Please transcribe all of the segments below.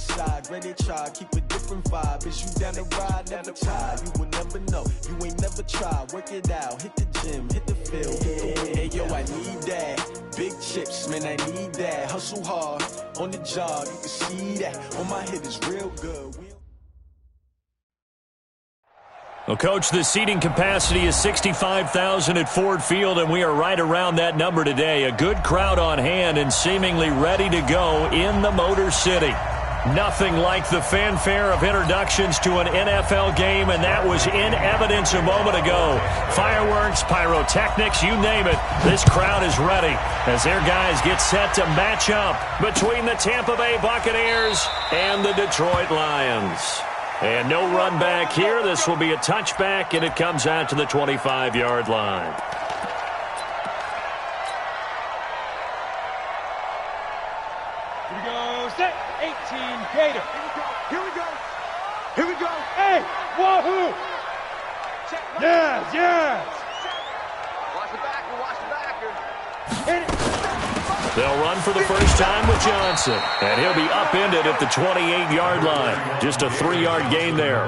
side, ready to try, keep a different vibe. Is you down the ride, never tired. You will never know, you ain't never tried. Work it out, hit the gym, hit the field, hit the wheel. Hey yo, I need that. Big chips, man, I need that. Hustle hard, on the job, you can see that. On my hit is real good. Well, Coach, the seating capacity is 65,000 at Ford Field, and we are right around that number today. A good crowd on hand and seemingly ready to go in the Motor City. Nothing like the fanfare of introductions to an NFL game, and that was in evidence a moment ago. Fireworks, pyrotechnics, you name it. This crowd is ready as their guys get set to match up between the Tampa Bay Buccaneers and the Detroit Lions. And no run back here. This will be a touchback, and it comes out to the 25-yard line. Here we go. Set. 18 Gator. Here we go. Here we go. Hey, wahoo. Yes, yes. Watch the backer. Watch the backer. Hit it. They'll run for the first time with Johnson, and he'll be upended at the 28-yard line. Just a 3-yard gain there.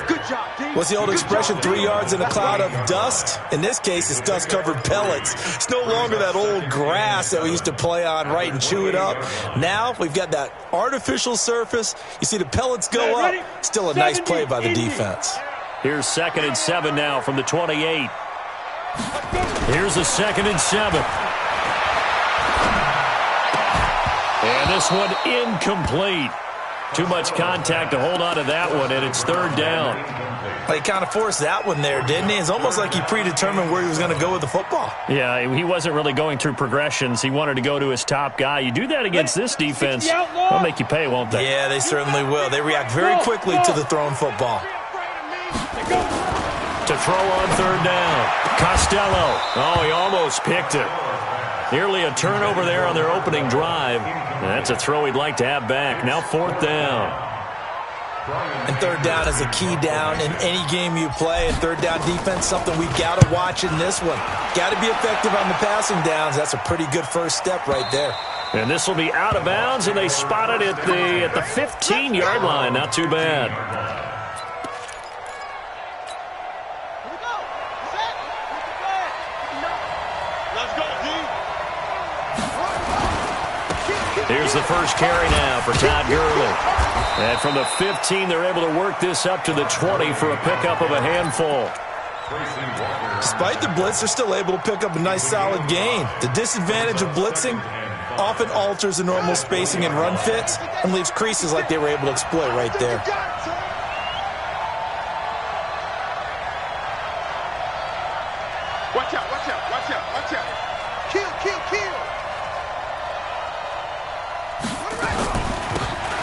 Good job, team. What's the old expression, 3 yards in a cloud of dust? In this case, it's dust-covered pellets. It's no longer that old grass that we used to play on, right, and chew it up. Now we've got that artificial surface. You see the pellets go up. Still a nice play by the defense. Here's 2nd and 7 now from the 28. Here's a 2nd and 7. And this one incomplete. Too much contact to hold on to that one, and it's 3rd down. He kind of forced that one there, didn't he? It's almost like he predetermined where he was going to go with the football. Yeah, he wasn't really going through progressions. He wanted to go to his top guy. You do that against this defense, they'll make you pay, won't they? Yeah, they certainly will. They react very quickly to the thrown football. To throw on 3rd down. Costello. Oh, he almost picked it. Nearly a turnover there on their opening drive. That's a throw he'd like to have back. Now 4th down. And 3rd down is a key down in any game you play. And 3rd down defense, something we've got to watch in this one. Got to be effective on the passing downs. That's a pretty good first step right there. And this will be out of bounds, and they spot it at the 15-yard line. Not too bad. Here's the first carry now for Todd Gurley. And from the 15, they're able to work this up to the 20 for a pickup of a handful. Despite the blitz, they're still able to pick up a nice solid gain. The disadvantage of blitzing often alters the normal spacing and run fits and leaves creases like they were able to exploit right there. Watch out, watch out, watch out, watch out. Kill, kill, kill.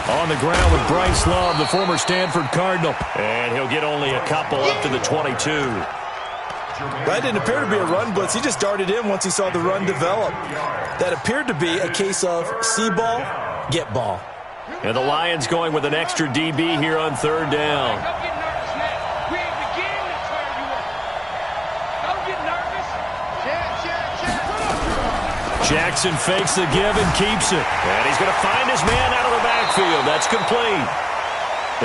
On the ground with Bryce Love, the former Stanford Cardinal. And he'll get only a couple up to the 22. That didn't appear to be a run blitz. He just darted in once he saw the run develop. That appeared to be a case of see ball, get ball. And the Lions going with an extra DB here on 3rd down. Don't get nervous, man. We ain't beginning to tear you up. Don't get nervous. Jackson fakes the give and keeps it. And he's going to find his man out of the backfield. That's complete.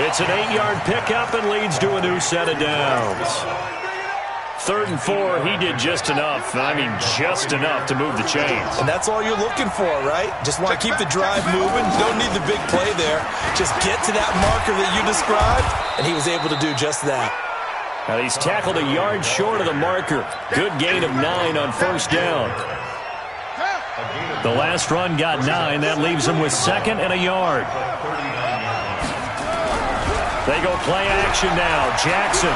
It's an 8-yard pickup and leads to a new set of downs. 3rd and 4, he did just enough. I mean, just enough to move the chains. And that's all you're looking for, right? Just want to keep the drive moving. Don't need the big play there. Just get to that marker that you described, and he was able to do just that. Now he's tackled a yard short of the marker. Good gain of 9 on 1st down. The last run got 9. That leaves him with 2nd and a yard. They go play action now. Jackson.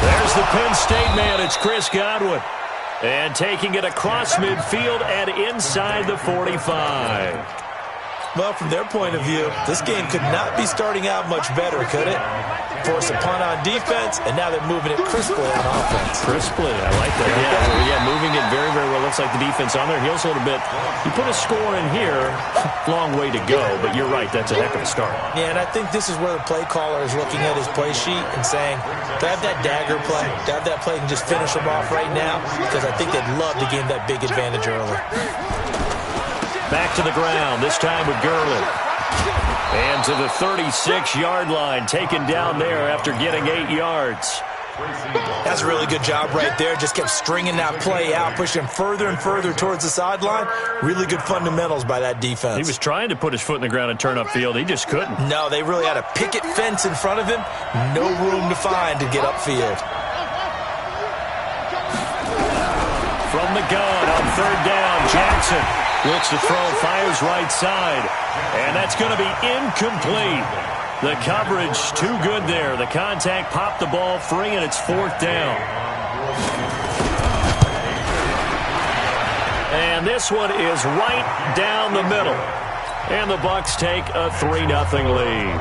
There's the Penn State man. It's Chris Godwin. And taking it across midfield and inside the 45. Well, from their point of view, this game could not be starting out much better, could it? Force a punt on defense, and now they're moving it crisply on offense. Crisply, I like that. Yeah, moving it very, very well. Looks like the defense on their heels a little bit. You put a score in here, long way to go, but you're right, that's a heck of a start. Yeah, and I think this is where the play caller is looking at his play sheet and saying, to have that dagger play, to have that play and just finish them off right now, because I think they'd love to gain that big advantage early. Back to the ground, this time with Gurley. And to the 36-yard line, taken down there after getting 8 yards. That's a really good job right there. Just kept stringing that play out, pushing him further and further towards the sideline. Really good fundamentals by that defense. He was trying to put his foot in the ground and turn upfield. He just couldn't. No, they really had a picket fence in front of him. No room to find to get upfield. From the gun on third down, Jackson looks to throw, fires right side. And that's going to be incomplete. The coverage too good there. The contact popped the ball free, and it's fourth down. And this one is right down the middle. And the Bucs take a 3-0 lead.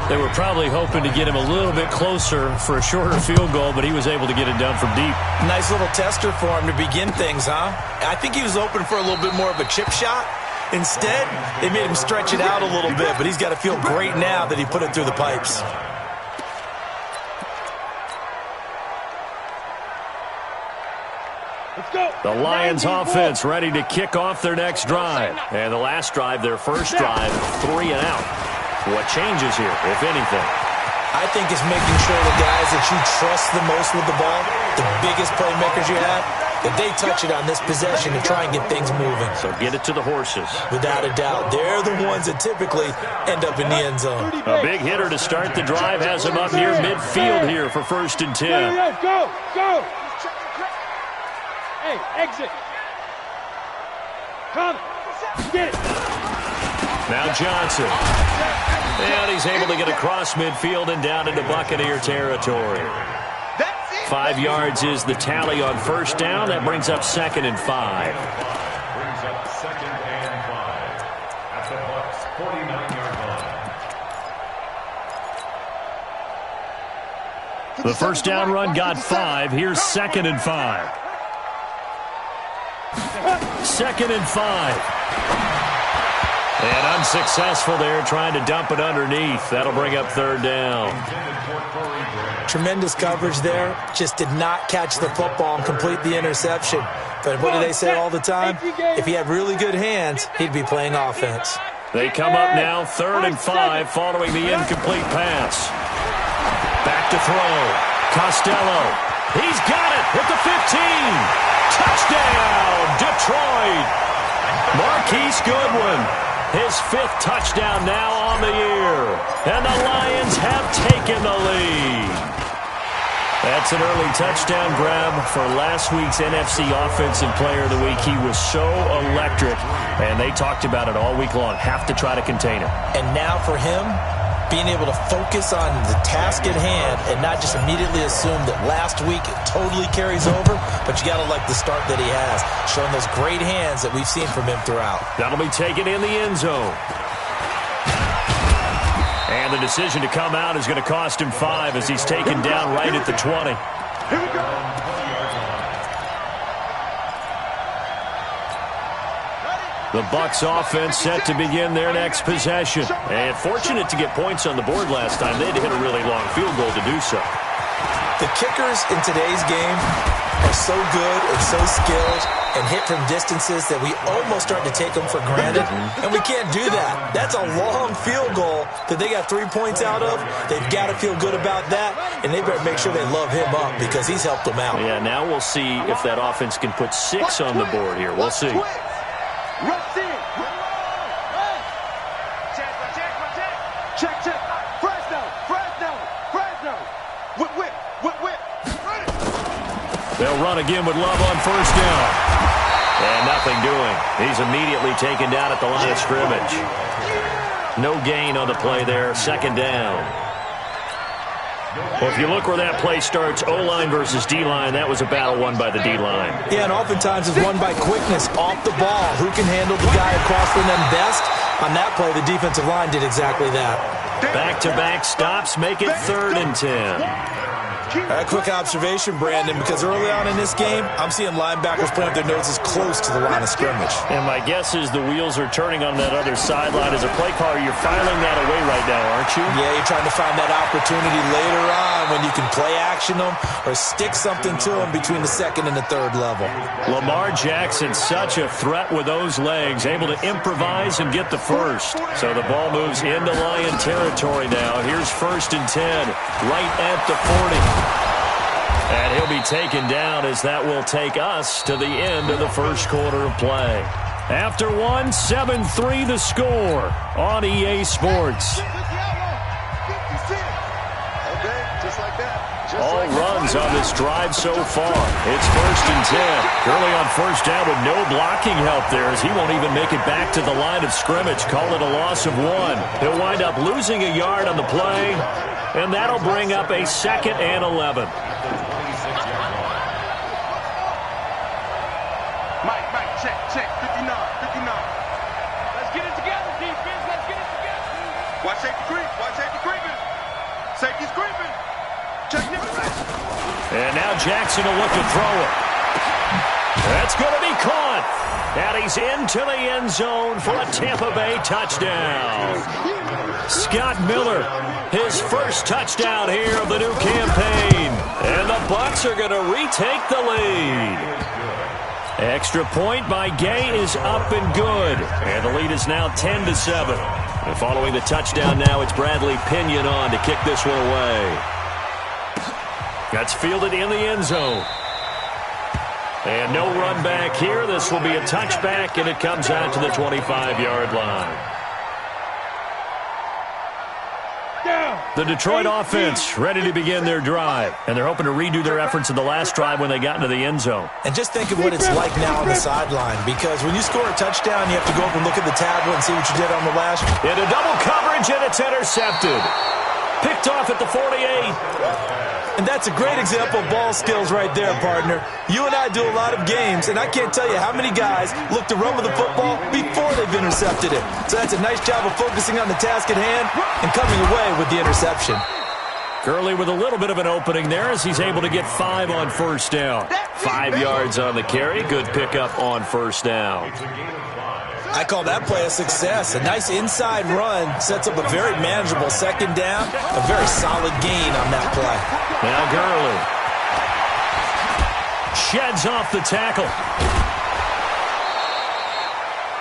They were probably hoping to get him a little bit closer for a shorter field goal, but he was able to get it done from deep. Nice little tester for him to begin things, huh? I think he was open for a little bit more of a chip shot. Instead, they made him stretch it out a little bit, but he's got to feel great now that he put it through the pipes. Let's go. The Lions offense ready to kick off their next drive. And the last drive, their first drive, 3 and out. What changes here, if anything? I think it's making sure the guys that you trust the most with the ball, the biggest playmakers you have, that they touch it on this possession to try and get things moving. So get it to the horses. Without a doubt. They're the ones that typically end up in the end zone. A big hitter to start the drive has him up near midfield here for 1st and 10. Go, go. Hey, exit. Come. Get it. Now Johnson. And he's able to get across midfield and down into Buccaneer territory. 5 yards is the tally on first down. That brings up 2nd and 5. Brings up 2nd and 5 at the Bucs 49-yard line. The first down run got 5. Here's 2nd and 5. 2nd and 5. And unsuccessful there, trying to dump it underneath. That'll bring up 3rd down. Tremendous coverage there. Just did not catch the football and complete the interception. But what do they say all the time? If he had really good hands, he'd be playing offense. They come up now, 3rd and 5, following the incomplete pass. Back to throw. Costello. He's got it at the 15. Touchdown, Detroit. Marquise Goodwin. His 5th touchdown now on the year. And the Lions have taken the lead. That's an early touchdown grab for last week's NFC Offensive Player of the Week. He was so electric, and they talked about it all week long. Have to try to contain him. And now for him, being able to focus on the task at hand and not just immediately assume that last week it totally carries over, but you got to like the start that he has, showing those great hands that we've seen from him throughout. That'll be taken in the end zone. And the decision to come out is going to cost him 5 as he's taken down right at the 20. Here we go. The Bucs offense set to begin their next possession. And fortunate to get points on the board last time. They had to hit a really long field goal to do so. The kickers in today's game are so good and so skilled and hit from distances that we almost start to take them for granted. And we can't do that. That's a long field goal that they got 3 points out of. They've got to feel good about that, and they better make sure they love him up because he's helped them out. Yeah, now we'll see if that offense can put 6 on the board here. We'll see. Rush in. Check. Fresno. Whip. They'll run again with Love on first down. And nothing doing. He's immediately taken down at the line of scrimmage. No gain on the play there. 2nd down. Well, if you look where that play starts, O-line versus D-line, that was a battle won by the D-line. Yeah, and oftentimes it's won by quickness off the ball. Who can handle the guy across from them best? On that play, the defensive line did exactly that. Back-to-back stops make it 3rd and 10. A quick observation, Brandon, because early on in this game, I'm seeing linebackers putting up their noses close to the line of scrimmage. And my guess is the wheels are turning on that other sideline. As a play caller, you're filing that away right now, aren't you? Yeah, you're trying to find that opportunity later on when you can play action them or stick something to them between the second and the third level. Lamar Jackson, such a threat with those legs, able to improvise and get the first. So the ball moves into Lion territory now. Here's 1st and 10, right at the 40. And he'll be taken down as that will take us to the end of the first quarter of play. After 7-3 the score on EA Sports. All runs on this drive so far. It's 1st and 10. Gurley on 1st down with no blocking help there as he won't even make it back to the line of scrimmage. Call it a loss of 1. He'll wind up losing a yard on the play, and that'll bring up a 2nd and 11. Mike, check. 59. Let's get it together, defense. Let's get it together. Watch safety creeping. Safety's creeping. Check it. And now Jackson will look to throw it. That's going to be caught. And he's into the end zone for a Tampa Bay touchdown. Scott Miller, his first touchdown here of the new campaign. And the Bucs are going to retake the lead. Extra point by Gay is up and good. And the lead is now 10-7. And following the touchdown now, it's Bradley Pinion on to kick this one away. That's fielded in the end zone. And no run back here. This will be a touchback, and it comes out to the 25-yard line. The Detroit offense ready to begin their drive, and they're hoping to redo their efforts in the last drive when they got into the end zone. And just think of what it's like now on the sideline, because when you score a touchdown, you have to go up and look at the tablet and see what you did on the last. Into double coverage, and it's intercepted. Picked off at the 48. And that's a great example of ball skills right there, partner. You and I do a lot of games, and I can't tell you how many guys look to run with the football before they've intercepted it. So that's a nice job of focusing on the task at hand and coming away with the interception. Gurley with a little bit of an opening there as he's able to get 5 on 1st down. 5 yards on the carry. Good pickup on 1st down. I call that play a success. A nice inside run sets up a very manageable 2nd down. A very solid gain on that play. Now Gurley sheds off the tackle.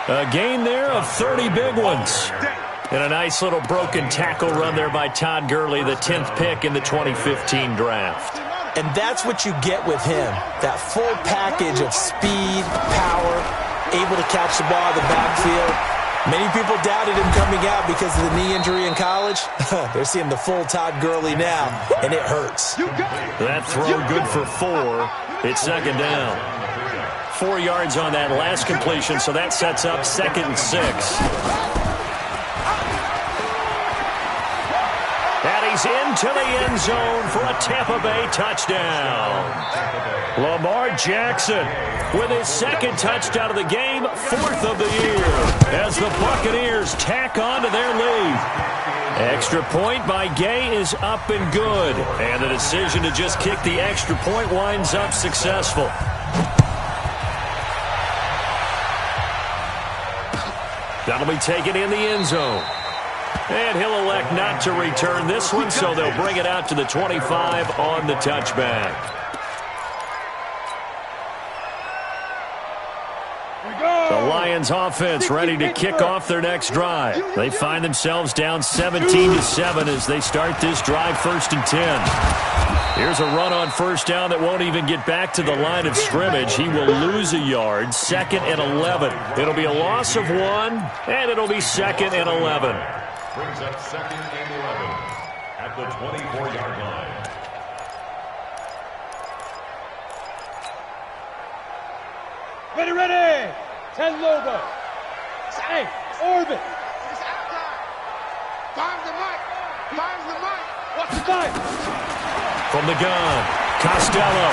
A gain there of 30 big ones. And a nice little broken tackle run there by Todd Gurley, the 10th pick in the 2015 draft. And that's what you get with him. That full package of speed, power, able to catch the ball in the backfield. Many people doubted him coming out because of the knee injury in college. They're seeing the full Todd Gurley now, and it hurts. That throw good for 4. It's 2nd down. 4 yards on that last completion, so that sets up 2nd and 6. And he's into the end zone for a Tampa Bay touchdown. Lamar Jackson with his 2nd touchdown of the game, 4th of the year, as the Buccaneers tack on to their lead. Extra point by Gay is up and good, and the decision to just kick the extra point winds up successful. That'll be taken in the end zone. And he'll elect not to return this one, so they'll bring it out to the 25 on the touchback. The Lions offense ready to kick off their next drive. They find themselves down 17-7 as they start this drive 1st and 10. Here's a run on 1st down that won't even get back to the line of scrimmage. He will lose a yard. 2nd and 11. It'll be a loss of 1, and it'll be 2nd and 11. Brings up 2nd and 11 at the 24-yard line. Ready. 10 Lobo. Hey, Orbit. Finds the mic. What's the time? From the gun, Costello.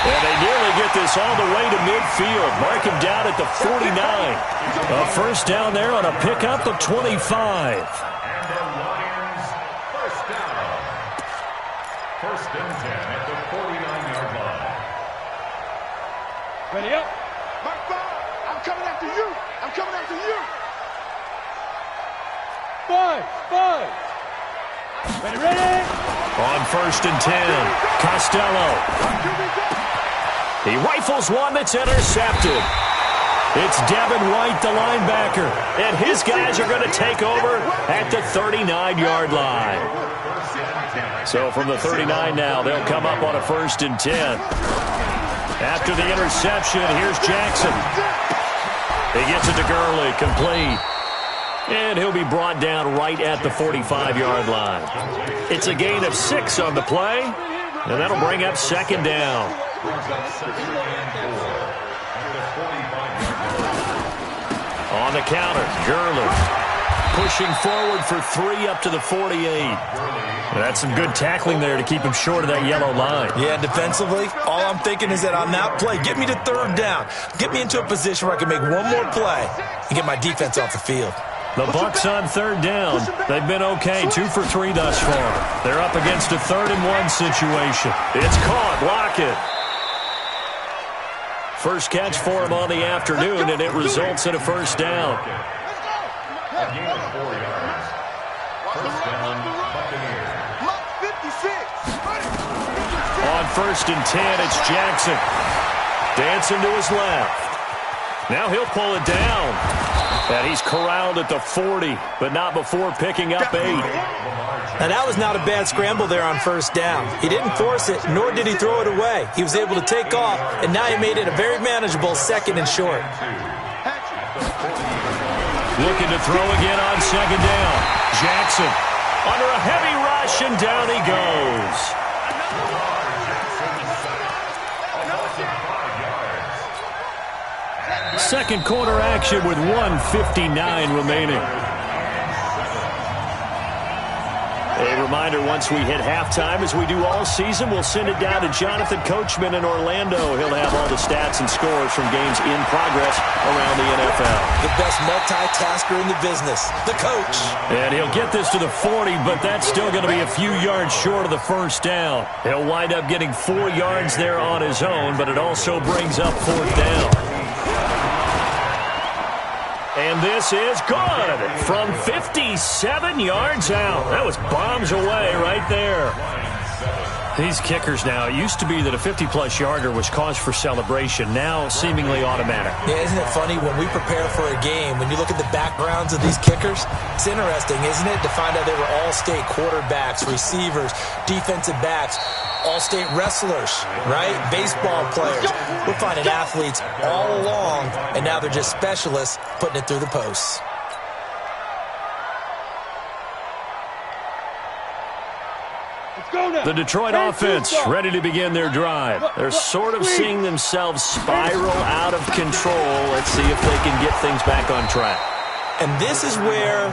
And they nearly get this all the way to midfield. Mark him down at the 49. A 1st down there on a pickup of 25. And the Lions, 1st down. First and 10 at the 49-yard line. Ready up. Mark 5, I'm coming after you. I'm coming after you. 5. Ready. On first and 10, Costello. He rifles one that's intercepted. It's Devin White, the linebacker, and his guys are going to take over at the 39-yard line. So from the 39 now, they'll come up on a first and 10. After the interception, here's Jackson. He gets it to Gurley, complete. And he'll be brought down right at the 45-yard line. It's a gain of 6 on the play, and that'll bring up second down. On the counter, Gurley pushing forward for 3 up to the 48. That's some good tackling there to keep him short of that yellow line. Yeah, defensively, all I'm thinking is that on that play, get me to third down. Get me into a position where I can make one more play and get my defense off the field. The Bucs on third down. They've been okay, 2 for 3 thus far. They're up against a 3rd and 1 situation. It's caught. Lockett. First catch for him on the afternoon, and it results in a first down. A gain of 4 yards. First down, Buccaneers. Block 56. On first and 10, it's Jackson. Dancing to his left. Now he'll pull it down. And he's corralled at the 40, but not before picking up 8. Now, that was not a bad scramble there on first down. He didn't force it, nor did he throw it away. He was able to take off, and now he made it a very manageable 2nd and short. Looking to throw again on second down. Jackson under a heavy rush, and down he goes. Second quarter action with 1:59 remaining. A reminder, once we hit halftime, as we do all season, we'll send it down to Jonathan Coachman in Orlando. He'll have all the stats and scores from games in progress around the NFL. The best multitasker in the business, the coach. And he'll get this to the 40, but that's still going to be a few yards short of the first down. He'll wind up getting 4 yards there on his own, but it also brings up 4th down. And this is good from 57 yards out. That was bombs away right there. These kickers now, it used to be that a 50-plus yarder was cause for celebration. Now seemingly automatic. Yeah, isn't it funny when we prepare for a game, when you look at the backgrounds of these kickers, it's interesting, isn't it, to find out they were all-state quarterbacks, receivers, defensive backs, all-state wrestlers, right? Baseball players. We're finding athletes all along, and now they're just specialists putting it through the posts. The Detroit offense ready to begin their drive. They're sort of seeing themselves spiral out of control. Let's see if they can get things back on track. And this is where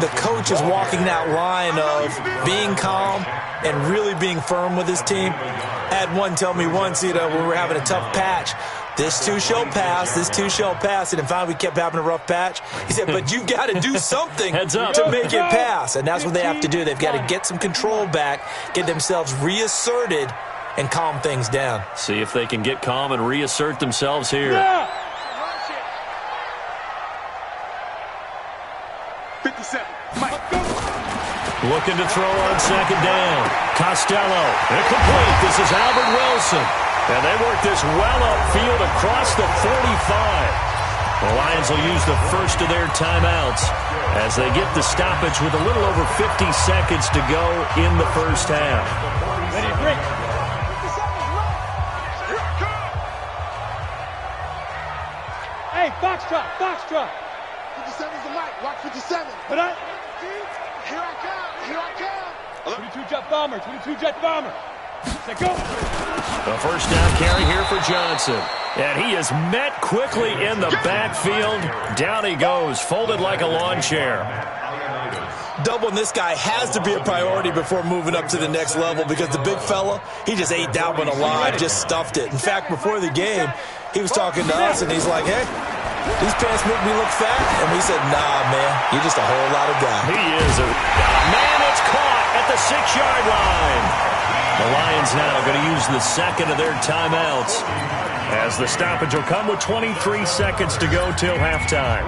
the coach is walking that line of being calm and really being firm with his team. I had one tell me once, when we were having a tough patch, this too shall pass, this too shall pass. And finally, we kept having a rough patch. He said, but you've got to do something to make it pass. And that's what they have to do. They've got to get some control back, get themselves reasserted, and calm things down. See if they can get calm and reassert themselves here. 57. Mike. Looking to throw on second down. Costello. Incomplete. This is Albert Wilson. And they work this well upfield across the 45. The Lions will use the first of their timeouts as they get the stoppage with a little over 50 seconds to go in the first half. Ready, break. Hey, Foxtrot, Foxtrot. 57's the mic. Watch 57. Put on. Here I come. Here I come. 22 jet bomber. 22 jet bomber. Set go. The first down carry here for Johnson. And he is met quickly in the backfield. Down he goes, folded like a lawn chair. Doubling this guy has to be a priority before moving up to the next level because the big fella, he just ate that one alive, just stuffed it. In fact, before the game, he was talking to us, and he's like, hey, these pants make me look fat. And we said, nah, man, you're just a whole lot of guy. He is a man. It's caught at the 6-yard line. The Lions now going to use the second of their timeouts, as the stoppage will come with 23 seconds to go till halftime.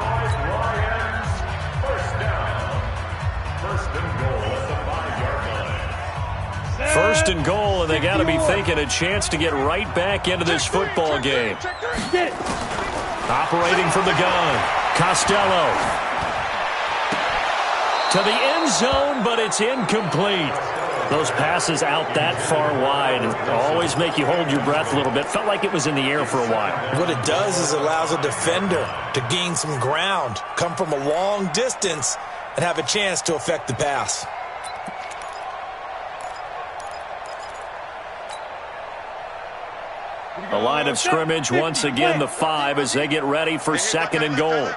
First and goal, and they got to be thinking a chance to get right back into this football game. Operating from the gun, Costello. To the end zone, but it's incomplete. Those passes out that far wide always make you hold your breath a little bit. Felt like it was in the air for a while. What it does is it allows a defender to gain some ground, come from a long distance, and have a chance to affect the pass. The line of scrimmage once again the 5 as they get ready for second and goal.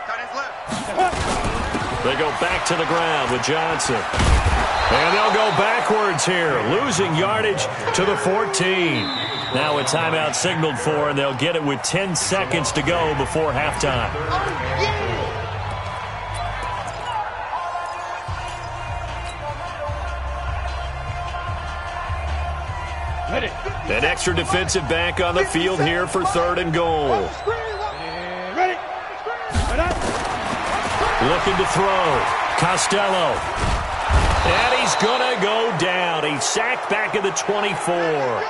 They go back to the ground with Johnson. And they'll go backwards here, losing yardage to the 14. Now a timeout signaled for, and they'll get it with 10 seconds to go before halftime. An extra defensive back on the field here for third and goal. Looking to throw. Costello. And he's going to go down. He's sacked back at the 24.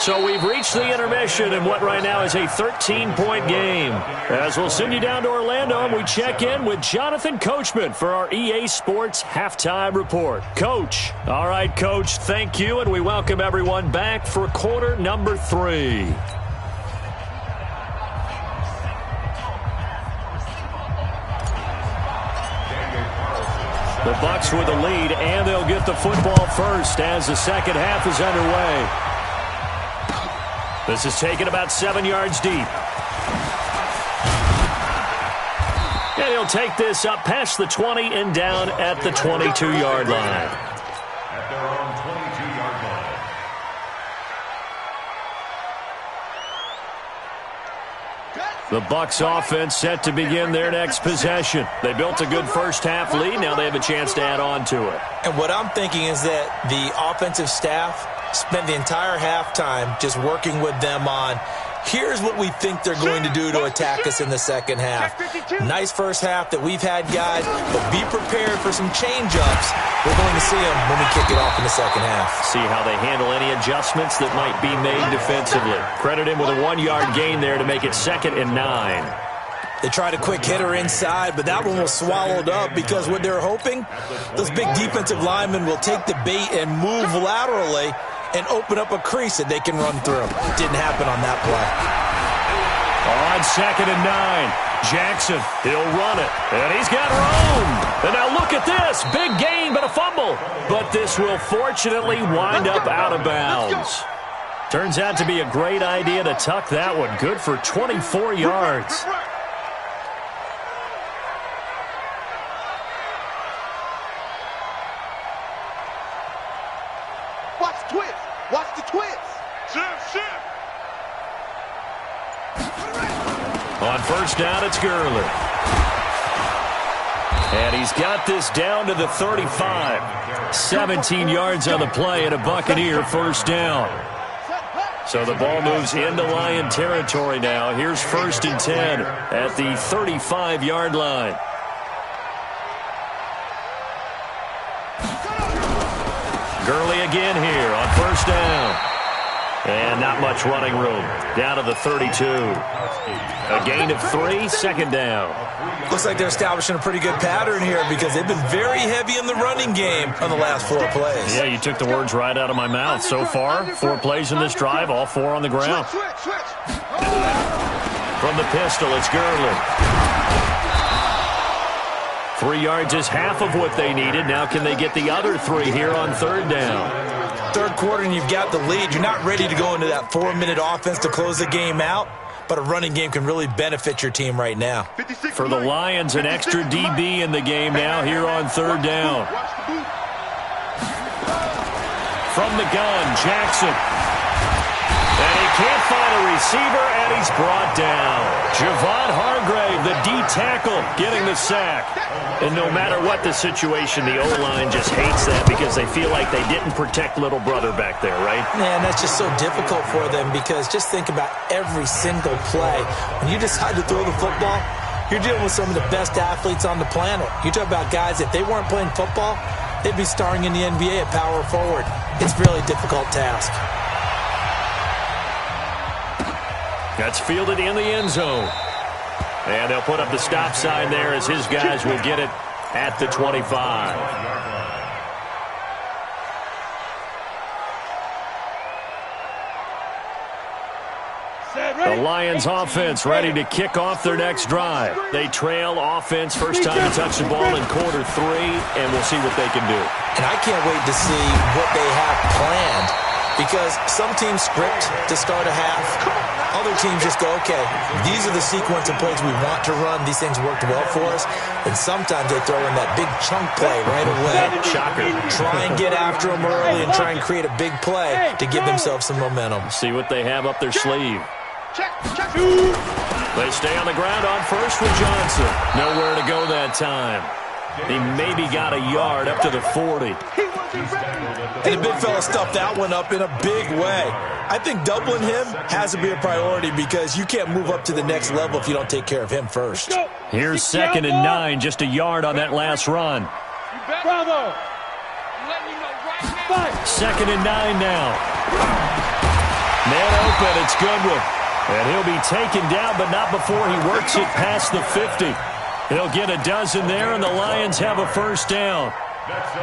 So we've reached the intermission in what right now is a 13-point game. As we'll send you down to Orlando, and we check in with Jonathan Coachman for our EA Sports Halftime Report. Coach. All right, Coach, thank you, and we welcome everyone back for quarter number 3. The Bucs with the lead, and they'll get the football first as the second half is underway. This is taken about 7 yards deep. And he'll take this up past the 20 and down at the 22-yard line. At their own 22-yard line. The Bucs offense set to begin their next possession. They built a good first half lead. Now they have a chance to add on to it. And what I'm thinking is that the offensive staff spent the entire halftime just working with them on, here's what we think they're going to do to attack us in the second half. Nice first half that we've had, guys, but be prepared for some change-ups. We're going to see them when we kick it off in the second half. See how they handle any adjustments that might be made defensively. Credit him with a 1-yard gain there to make it 2nd and 9. They tried a quick hitter inside, but that one was swallowed up because what they're hoping, those big defensive linemen will take the bait and move laterally and open up a crease that they can run through. Didn't happen on that play. On 2nd and 9, Jackson, he'll run it, and he's got room. And now look at this, big gain but a fumble. But this will fortunately wind up out of bounds. Turns out to be a great idea to tuck that one. Good for 24 yards. Watch the twist. On first down, it's Gurley. And he's got this down to the 35. 17 yards on the play and a Buccaneer first down. So the ball moves into Lion territory now. Here's 1st and 10 at the 35-yard line. Gurley again here on first down. And not much running room. Down to the 32. A gain of 3, 2nd down. Looks like they're establishing a pretty good pattern here because they've been very heavy in the running game on the last 4 plays. Yeah, you took the words right out of my mouth. So far, 4 plays in this drive, all 4 on the ground. From the pistol, it's Gurley. 3 yards is half of what they needed. Now can they get the other 3 here on 3rd down? Third quarter and you've got the lead. You're not ready to go into that 4-minute offense to close the game out, but a running game can really benefit your team right now. For the Lions, an extra DB in the game now here on 3rd down. From the gun, Jackson. And he can't find a receiver, and he's brought down. Javon Hargrave, the D tackle, getting the sack. And no matter what the situation, the O-line just hates that because they feel like they didn't protect little brother back there, right? Man, that's just so difficult for them because just think about every single play. When you decide to throw the football, you're dealing with some of the best athletes on the planet. You talk about guys, if they weren't playing football, they'd be starring in the NBA at power forward. It's a really difficult task. That's fielded in the end zone. And they'll put up the stop sign there as his guys will get it at the 25. The Lions offense ready to kick off their next drive. They trail offense, first time to touch the ball in quarter 3, and we'll see what they can do. And I can't wait to see what they have planned because some teams script to start a half. Other teams just go, okay, these are the sequence of plays we want to run. These things worked well for us. And sometimes they throw in that big chunk play right away. Shocker. Try and get after them early and try and create a big play to give themselves some momentum. See what they have up their sleeve. They stay on the ground on first with Johnson. Nowhere to go that time. He maybe got a yard up to the 40. And the big fella stuffed that one up in a big way. I think doubling him has to be a priority because you can't move up to the next level if you don't take care of him first. Here's 2nd and 9, just a yard on that last run. Bravo. 2nd and 9 now. Man open, it's Goodwin. And he'll be taken down, but not before he works it past the 50. He'll get a dozen there, and the Lions have a first down.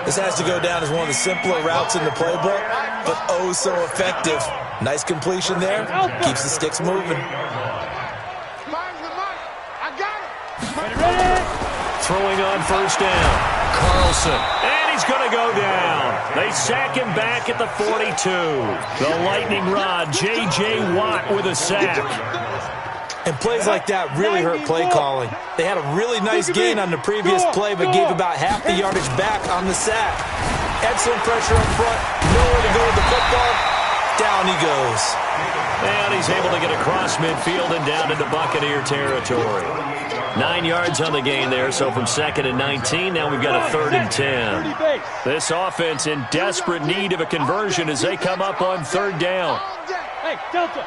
This has to go down as one of the simpler routes in the playbook, but oh so effective. Nice completion there. Keeps the sticks moving. Throwing on first down. Carlson. And he's going to go down. They sack him back at the 42. The lightning rod, J.J. Watt with a sack. And plays like that really hurt play calling. They had a really nice gain on the previous play, but gave about half the yardage back on the sack. Excellent pressure up front. Nowhere to go with the football. Down he goes. And he's able to get across midfield and down into Buccaneer territory. 9 yards on the gain there, so from 2nd and 19, now we've got a 3rd and 10. This offense in desperate need of a conversion as they come up on 3rd down. Hey, Delta.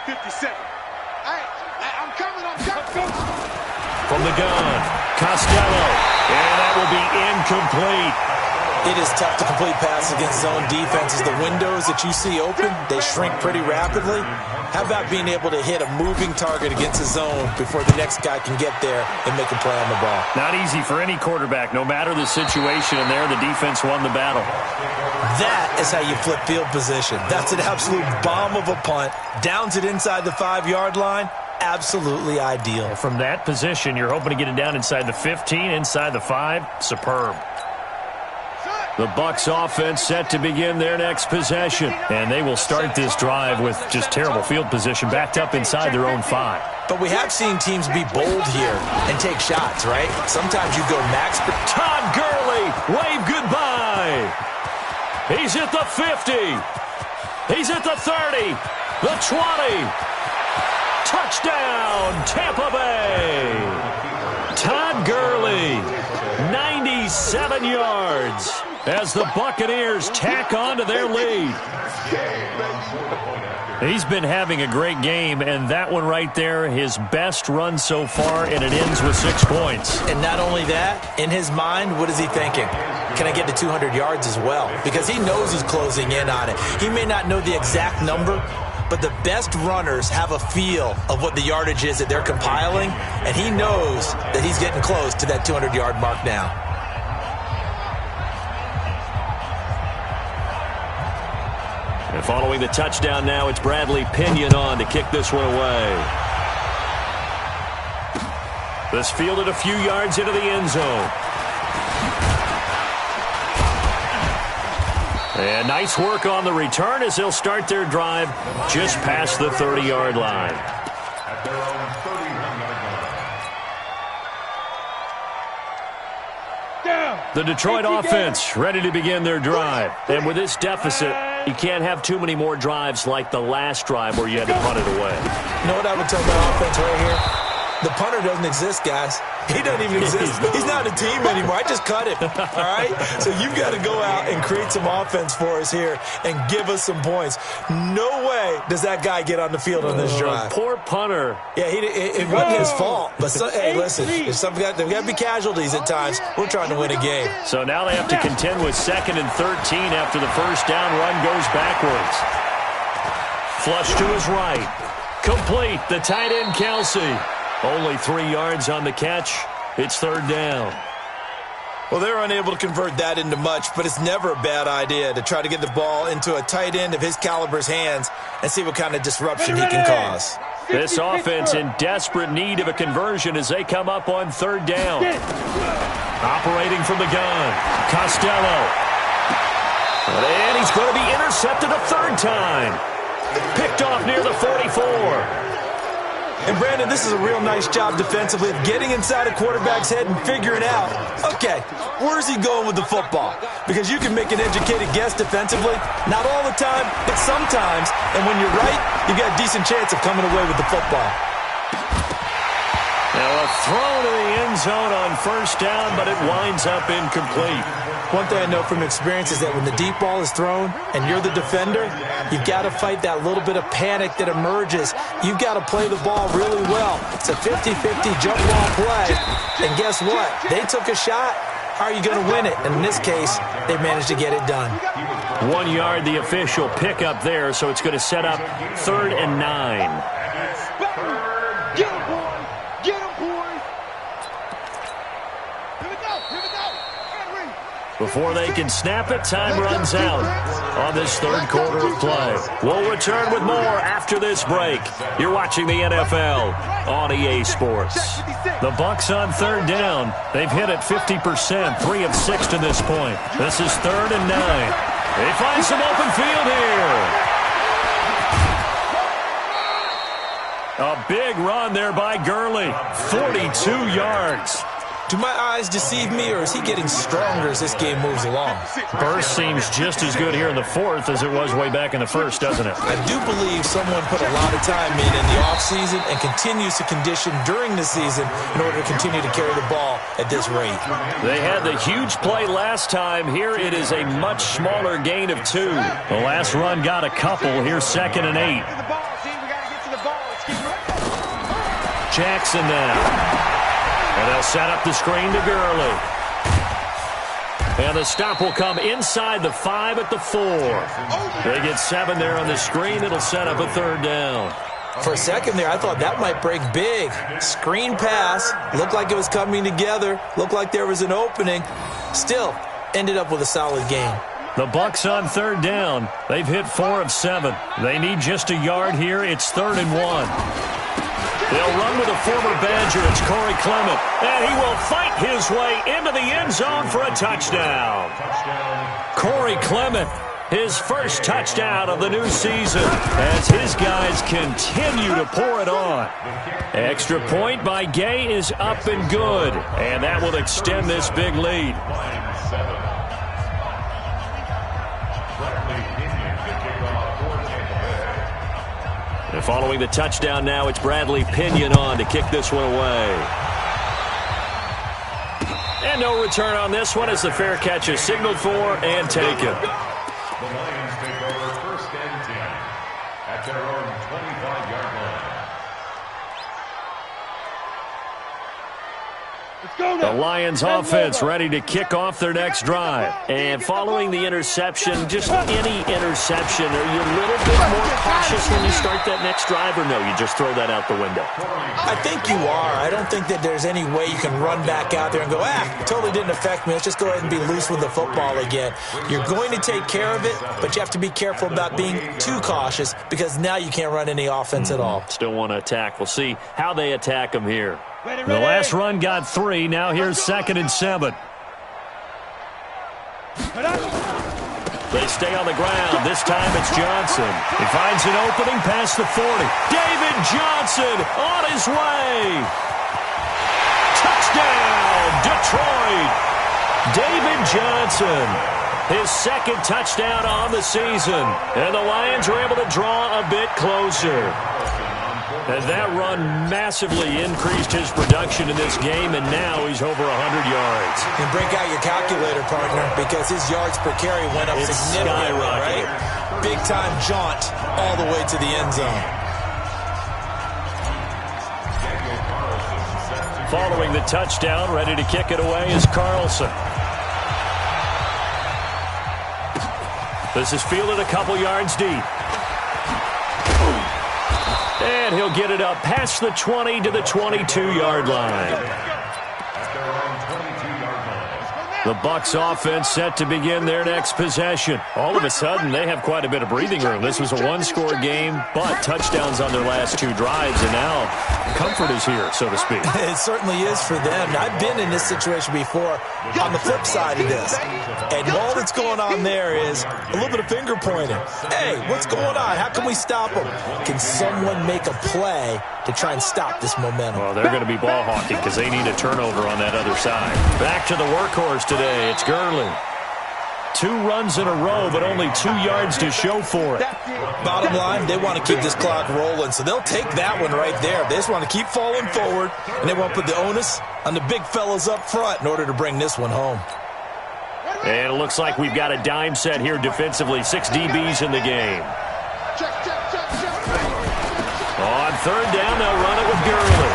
57. Hey, I'm coming. From the gun, Costello. And that will be incomplete. It is tough to complete passes against zone defenses. The windows that you see open, they shrink pretty rapidly. How about being able to hit a moving target against a zone before the next guy can get there and make a play on the ball? Not easy for any quarterback, no matter the situation, and there the defense won the battle. That is how you flip field position. That's an absolute bomb of a punt. Downs it inside the 5-yard line. Absolutely ideal. From that position, you're hoping to get it down inside the 15, inside the 5. Superb. The Bucs offense set to begin their next possession. And they will start this drive with just terrible field position backed up inside their own 5. But we have seen teams be bold here and take shots, right? Sometimes you go max. Todd Gurley, wave goodbye. He's at the 50. He's at the 30. The 20. Touchdown, Tampa Bay. Todd Gurley, 97 yards. As the Buccaneers tack on to their lead. He's been having a great game, and that one right there, his best run so far, and it ends with 6 points. And not only that, in his mind, what is he thinking? Can I get to 200 yards as well? Because he knows he's closing in on it. He may not know the exact number, but the best runners have a feel of what the yardage is that they're compiling, and he knows that he's getting close to that 200-yard mark now. And following the touchdown now, it's Bradley Pinion on to kick this one away. This fielded a few yards into the end zone. And nice work on the return as they'll start their drive just past the 30-yard line. At their own 31-yard line. The Detroit offense ready to begin their drive. And with this deficit, You can't have too many more drives like the last drive where you had to punt it away. You know what I would tell my offense right here? The punter doesn't exist, guys. He doesn't even exist. He's not a team anymore. I just cut him, all right? So you've got to go out and create some offense for us here and give us some points. No way does that guy get on the field on this drive. Poor punter. Yeah, it wasn't his fault. But, hey, listen, there's got to be casualties at times. We're trying to win a game. So now they have to contend with 2nd and 13 after the first down run goes backwards. Flush to his right. Complete. The tight end, Kelsey. Only 3 yards on the catch. It's 3rd down. Well, they're unable to convert that into much, but it's never a bad idea to try to get the ball into a tight end of his caliber's hands and see what kind of disruption he can cause. This offense in desperate need of a conversion as they come up on 3rd down. Operating from the gun, Costello. And he's going to be intercepted a 3rd time. Picked off near the 44. And, Brandon, this is a real nice job defensively of getting inside a quarterback's head and figuring out, okay, where's he going with the football? Because you can make an educated guess defensively, not all the time, but sometimes. And when you're right, you've got a decent chance of coming away with the football. Now a throw to the end zone on 1st down, but it winds up incomplete. One thing I know from experience is that when the deep ball is thrown and you're the defender, you've got to fight that little bit of panic that emerges. You've got to play the ball really well. It's a 50-50 jump ball play. And guess what? They took a shot. How are you going to win it? And in this case, they managed to get it done. 1 yard, the official pickup there, so it's going to set up 3rd and 9. Get him, boy! Get him, boy! Here we go! Here we go! Henry! Before they can snap it, time runs out on this 3rd quarter of play. We'll return with more after this break. You're watching the NFL on EA Sports. The Bucs on 3rd down. They've hit it 50%, 3 of 6 to this point. This is 3rd and 9. They find some open field here. A big run there by Gurley, 42 yards. Do my eyes deceive me, or is he getting stronger as this game moves along? Burst seems just as good here in the 4th as it was way back in the 1st, doesn't it? I do believe someone put a lot of time in the offseason and continues to condition during the season in order to continue to carry the ball at this rate. They had the huge play last time. Here it is a much smaller gain of 2. The last run got a couple. Here's 2nd and 8. Jackson now. And they'll set up the screen to Gurley. And the stop will come inside the 5 at the 4. They get 7 there on the screen. It'll set up a 3rd down. For a second there, I thought that might break big. Screen pass. Looked like it was coming together. Looked like there was an opening. Still, ended up with a solid game. The Bucs on 3rd down. They've hit 4 of 7. They need just a yard here. It's 3rd and 1. They'll run with a former Badger. It's Corey Clement. And he will fight his way into the end zone for a touchdown. Corey Clement, his first touchdown of the new season as his guys continue to pour it on. Extra point by Gay is up and good. And that will extend this big lead. And following the touchdown now, it's Bradley Pinion on to kick this one away. And no return on this one as the fair catch is signaled for and taken. The Lions take over 1st and 10 at their own 25-yard line. The Lions offense ready to kick off their next drive. And following the interception, just any interception, are you a little bit more cautious when you start that next drive, or no, you just throw that out the window? I think you are. I don't think that there's any way you can run back out there and go, totally didn't affect me. Let's just go ahead and be loose with the football again. You're going to take care of it, but you have to be careful about being too cautious because now you can't run any offense at all. Still want to attack. We'll see how they attack them here. The last run got 3. Now here's 2nd and 7. They stay on the ground. This time it's Johnson. He finds an opening past the 40. David Johnson on his way. Touchdown, Detroit. David Johnson His second touchdown on the season. And the Lions are able to draw a bit closer. And that run massively increased his production in this game, and now he's over 100 yards. And break out your calculator, partner, because his yards per carry went up significantly, right? Big-time jaunt all the way to the end zone. Following the touchdown, ready to kick it away is Carlson. This is fielded a couple yards deep. And he'll get it up past the 20 to the 22-yard line. The Bucs offense set to begin their next possession. All of a sudden, they have quite a bit of breathing room. This was a one-score game, but touchdowns on their last two drives, and now comfort is here, so to speak. It certainly is for them. I've been in this situation before on the flip side of this. And all that's going on there is a little bit of finger pointing. Hey, what's going on? How can we stop them? Can someone make a play to try and stop this momentum? Well, they're going to be ball hawking because they need a turnover on that other side. Back to the workhorse today. It's Gurley. 2 runs in a row, but only 2 yards to show for it. Bottom line, they want to keep this clock rolling, so they'll take that one right there. They just want to keep falling forward, and they want to put the onus on the big fellas up front in order to bring this one home. And it looks like we've got a dime set here defensively. 6 DBs in the game. On third down, they'll run it with Gurley.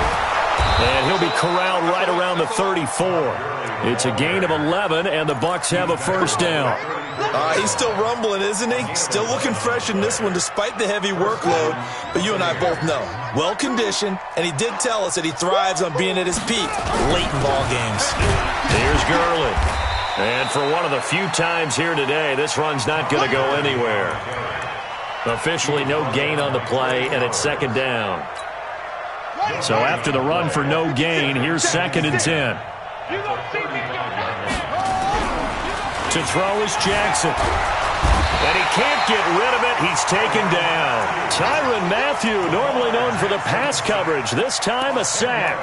And he'll be corralled right around the 34. It's a gain of 11, and the Bucs have a first down. He's still rumbling, isn't he? Still looking fresh in this one despite the heavy workload. But you and I both know, well-conditioned, and he did tell us that he thrives on being at his peak late in ball games. Here's Gurley. And for one of the few times here today, this run's not going to go anywhere. Officially no gain on the play, and it's second down. So after the run for no gain, here's 2nd and 10. To throw is Jackson. And he can't get rid of it. He's taken down. Tyrann Mathieu, normally known for the pass coverage, this time a sack.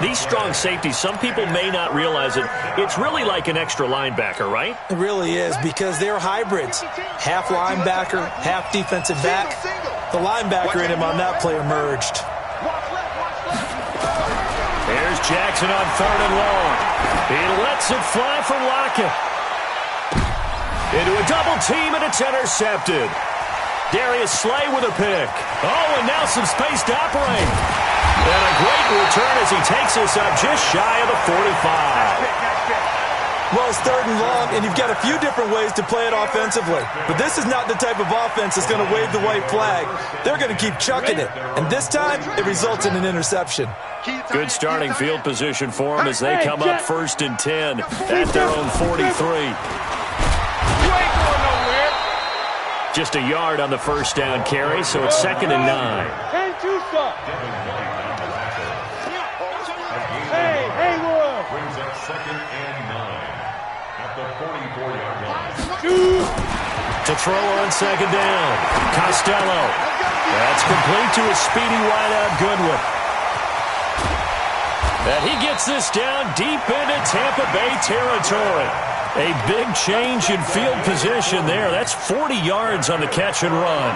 These strong safeties, some people may not realize it. It's really like an extra linebacker, right? It really is, because they're hybrids. Half linebacker, half defensive back. The linebacker in him on that play emerged. Here's Jackson on 3rd and long. He lets it fly for Lockett. Into a double team, and it's intercepted. Darius Slay with a pick. Oh, and now some space to operate. And a great return as he takes us up just shy of the 45. Well, it's 3rd and long, and you've got a few different ways to play it offensively. But this is not the type of offense that's going to wave the white flag. They're going to keep chucking it. And this time, it results in an interception. Good starting field position for them as they come up 1st and 10 at their own 43. Just a yard on the first down carry, so it's 2nd and 9. Hey, Haywood! Brings up 2nd and 9 at the 44-yard line. To throw on 2nd down, Costello. That's complete to a speedy wideout Goodwin. And he gets this down deep into Tampa Bay territory. A big change in field position there. That's 40 yards on the catch and run.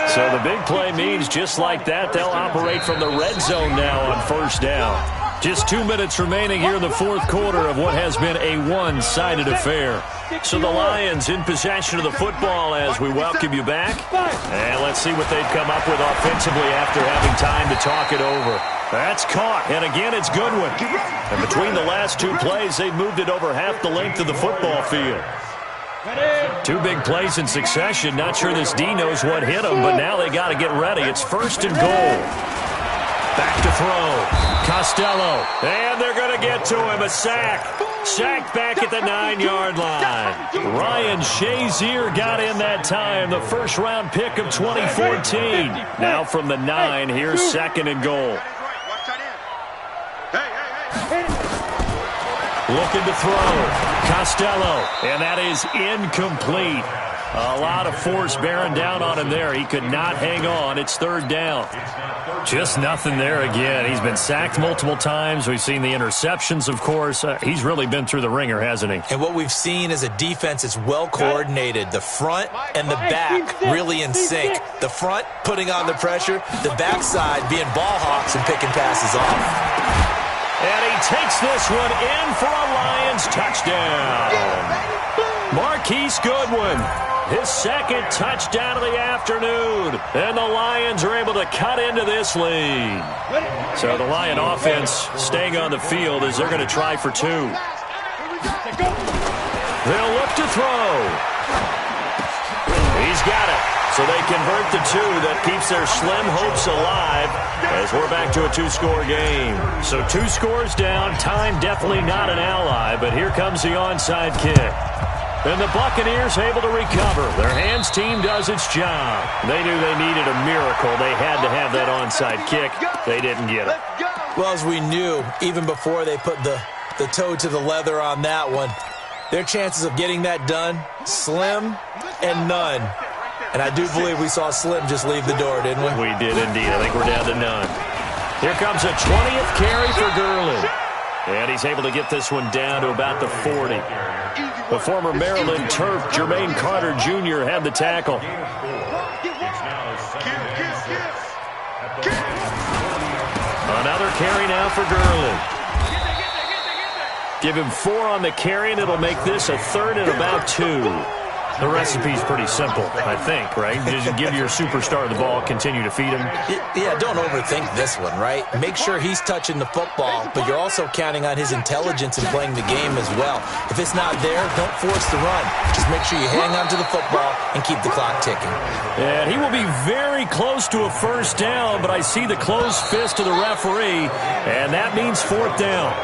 So the big play means just like that, they'll operate from the red zone now on 1st down. Just 2 minutes remaining here in the 4th quarter of what has been a one-sided affair. So the Lions in possession of the football as we welcome you back. And let's see what they've come up with offensively after having time to talk it over. That's caught, and again it's Goodwin. And between the last 2 plays, they've moved it over half the length of the football field. 2 big plays in succession. Not sure this D knows what hit them, but now they got to get ready. It's 1st and goal. Back to throw. Costello. And they're going to get to him. A sack. Sacked back at the 9-yard line. Ryan Shazier got in that time. The first-round pick of 2014. Now from the 9, here's 2nd and goal. Looking to throw. Costello. And that is incomplete. A lot of force bearing down on him there. He could not hang on. It's third down. Just nothing there again. He's been sacked multiple times. We've seen the interceptions, of course. He's really been through the ringer, hasn't he? And what we've seen is a defense that's well coordinated. The front and the back really in sync. The front putting on the pressure. The backside being ball hawks and picking passes off. And he takes this one in for a Lions touchdown. Marquise Goodwin, his second touchdown of the afternoon. And the Lions are able to cut into this lead. So the Lion offense staying on the field as they're going to try for two. They'll look to throw. He's got it. So they convert the two. That keeps their slim hopes alive as we're back to a two-score game. So 2 scores down. Time definitely not an ally, but here comes the onside kick. And the Buccaneers able to recover. Their hands team does its job. They knew they needed a miracle. They had to have that onside kick. They didn't get it. Well, as we knew, even before they put the toe to the leather on that one, their chances of getting that done, slim and none. And I do believe we saw Slim just leave the door, didn't we? We did indeed. I think we're down to none. Here comes a 20th carry for Gurley. And he's able to get this one down to about the 40. The former Maryland Terp, Jermaine Carter Jr., had the tackle. Another carry now for Gurley. Give him 4 on the carry, and it'll make this a third and about 2. The recipe's pretty simple, I think, right? Just give your superstar the ball, continue to feed him. Yeah, don't overthink this one, right? Make sure he's touching the football, but you're also counting on his intelligence in playing the game as well. If it's not there, don't force the run. Just make sure you hang on to the football and keep the clock ticking. And he will be very close to a first down, but I see the closed fist of the referee, and that means 4th down.